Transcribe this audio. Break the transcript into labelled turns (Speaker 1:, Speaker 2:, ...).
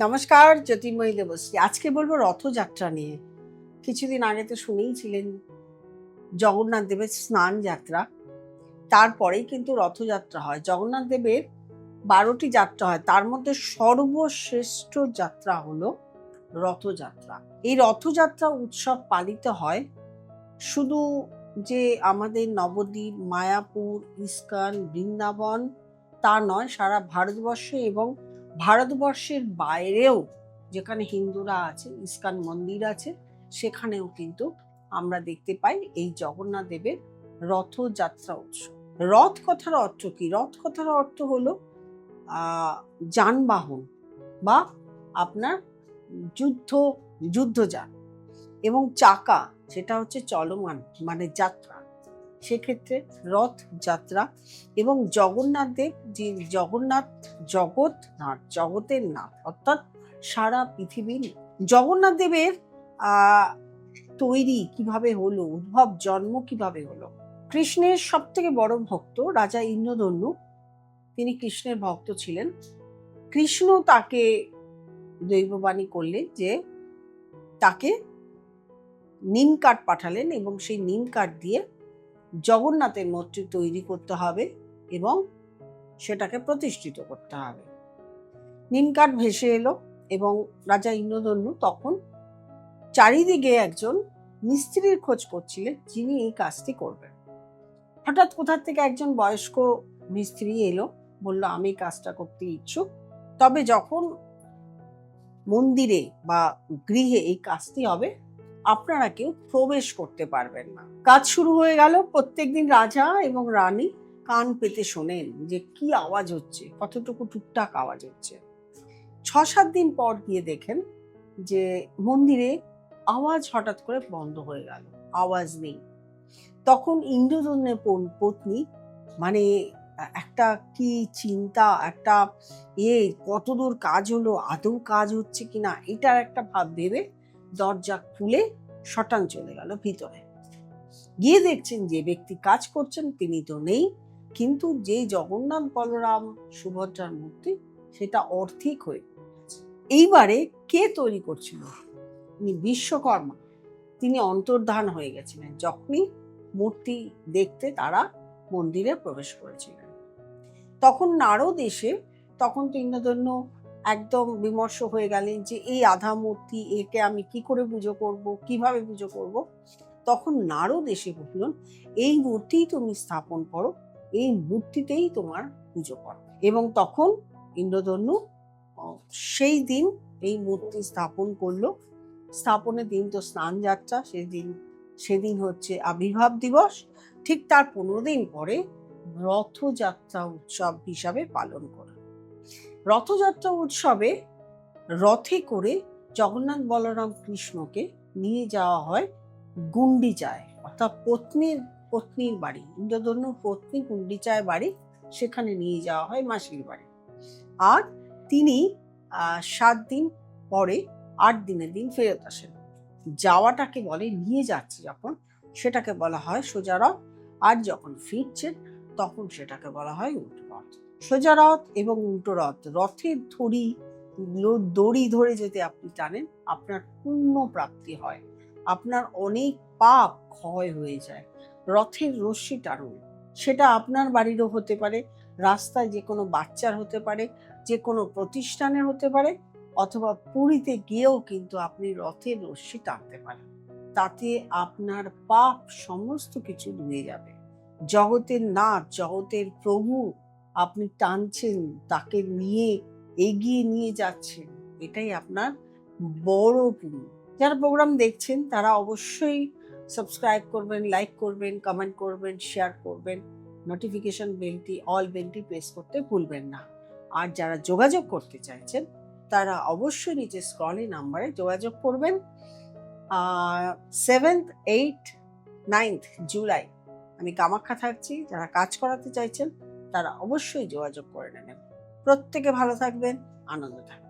Speaker 1: নমস্কার, জ্যোতির্ময়ী দেবশ্রী। আজকে বলবো রথযাত্রা নিয়ে। কিছুদিন আগে তো শুনেইছিলেন জগন্নাথ দেবের স্নান যাত্রা, তারপরেই কিন্তু রথযাত্রা হয়। জগন্নাথ দেবের 12টি যাত্রা হয়, তার মধ্যে সর্বশ্রেষ্ঠ যাত্রা হলো রথযাত্রা। এই রথযাত্রা উৎসব পালিত হয় শুধু যে আমাদের নবদ্বীপ, মায়াপুর, ইস্কন, বৃন্দাবন তা নয়, সারা ভারতবর্ষে এবং ভারতবর্ষের বাইরেও যেখানে হিন্দুরা আছে, ইস্কন মন্দির আছে, সেখানেও কিন্তু আমরা দেখতে পাই এই জগন্নাথ দেবের রথযাত্রা উৎসব। রথ কথার অর্থ কি? রথ কথার অর্থ হলো যানবাহন বা আপনার যুদ্ধযান, এবং চাকা সেটা হচ্ছে চলমান, মানে যাত্রা, সেক্ষেত্রে রথ যাত্রা। এবং জগন্নাথ দেব যে জগতের নাথ, অর্থাৎ সারা পৃথিবীর। জগন্নাথ দেবের তৈরি কিভাবে হলো, উদ্ভব জন্ম কিভাবে হলো? কৃষ্ণের সব থেকে বড় ভক্ত রাজা ইন্দ্রধনু, তিনি কৃষ্ণের ভক্ত ছিলেন। কৃষ্ণ তাকে দৈববাণী করলেন যে তাকে নিম কাঠ পাঠালেন এবং সেই নিম কাঠ দিয়ে জগন্নাথের মূর্তি তৈরি করতে হবে এবং সেটাকে প্রতিষ্ঠিত করতে হবে। নিম কাঠ ভেসে এলো এবং রাজা ইন্দ্রধনু তখন চারিদিকে একজন মিস্ত্রির খোঁজ করছিলেন যিনি এই কাজটি করবেন। হঠাৎ কোথা থেকে একজন বয়স্ক মিস্ত্রি এলো, বলল আমি কাজটা করতে ইচ্ছুক, তবে যখন মন্দিরে বা গৃহে এই কাজটি হবে আপনারা কেউ প্রবেশ করতে পারবেন না। কাজ শুরু হয়ে গেল। প্রত্যেকদিন রাজা এবং রানী কান পেতে শোনেন যে কি আওয়াজ হচ্ছে, কতটুকু টুকটাক আওয়াজ হচ্ছে। 6-7 দিন পর গিয়ে দেখেন যে মন্দিরে আওয়াজ হঠাৎ করে বন্ধ হয়ে গেল, আওয়াজ নেই। তখন ইন্দ্রধনুর পত্নী, মানে একটা কি চিন্তা, একটা কতদূর কাজ হলো, আদৌ কাজ হচ্ছে কিনা, এটার একটা ভাব ভেবে দরজা খুলে শটান চলে গেল ভিতরে। গিয়ে দেখছেন যে ব্যক্তি কাজ করছেন তিনি তো নেই, কিন্তু যে জগন্নাথ বলরাম সুভদ্রার মূর্তি সেটা অর্ধেক হয়ে গেছে। এইবারে কে তৈরি করছিল? বিশ্বকর্মা, তিনি অন্তর্ধান হয়ে গেছিলেন যখনই মূর্তি দেখতে তারা মন্দিরে প্রবেশ করেছিলেন। তখন নারদ এসে, তখন তো ইন্দ্রধনু একদম বিমর্ষ হয়ে গেলেন যে এই আধা মূর্তি, একে আমি কি করে পুজো করব, কিভাবে পুজো করব। তখন নারদ এসে বললেন এই মূর্তি তুমি স্থাপন করো, এই মূর্তিতেই তোমার পুজো করো। এবং তখন ইন্দ্রধনু সেই দিন এই মূর্তি স্থাপন করলো। স্থাপনের দিন তো স্নান যাত্রা, সেদিন হচ্ছে আবির্ভাব দিবস। ঠিক তার 15 দিন পরে রথযাত্রা উৎসব হিসাবে পালন করা। রথযাত্রা উৎসবে রথে করে জগন্নাথ বলরাম কৃষ্ণকে নিয়ে যাওয়া হয় গুন্ডিচায়, অর্থাৎ পত্নীর বাড়ি, ইন্দ্রধনুর পত্নী গুন্ডিচায় বাড়ি, সেখানে নিয়ে যাওয়া হয় মাসির বাড়ি। আর তিনি 7 দিন পরে 8 দিনের দিন ফেরত আসেন। যাওয়াটাকে বলে, নিয়ে যাচ্ছে যখন সেটাকে বলা হয় সোজা রথ, আর যখন ফিরছেন তখন সেটাকে বলা হয় উল্টো রথ। সোজা রথ এবং উল্টো রথ, রথের দড়ি ধরে যদি আপনি টানেন আপনার পুণ্য প্রাপ্তি হয়, আপনার অনেক পাপ ক্ষয় হয়ে যায়। রথের রশ্মি টানুন, সেটা আপনার বাড়িরও হতে পারে, রাস্তায় যে কোনো বাচ্চার হতে পারে, যে কোনো প্রতিষ্ঠানের হতে পারে, অথবা পুরীতে গিয়েও কিন্তু আপনি রথের রশ্মি টানতে পারেন। তাতে আপনার পাপ সমস্ত কিছু ধুয়ে যাবে। জগতের নাথ, জগতের প্রভু আপনি টানছেন, তাকে নিয়ে এগিয়ে নিয়ে যাচ্ছেন, এটাই আপনার বড় পুণ্য। যারা প্রোগ্রাম দেখছেন তারা অবশ্যই সাবস্ক্রাইব করবেন, লাইক করবেন, কমেন্ট করবেন, শেয়ার করবেন, নোটিফিকেশন বেলটি, অল বেলটি প্রেস করতে ভুলবেন না। আর যারা যোগাযোগ করতে চাইছেন তারা অবশ্যই নিচে স্ক্রলে নাম্বারে যোগাযোগ করবেন। 7th, 8th, 9th জুলাই আমি কামাখ্যা থাকছি। যারা কাজ করাতে চাইছেন তারা অবশ্যই যোগাযোগ করে নেবেন। প্রত্যেকে ভালো থাকবেন, আনন্দ থাকবেন।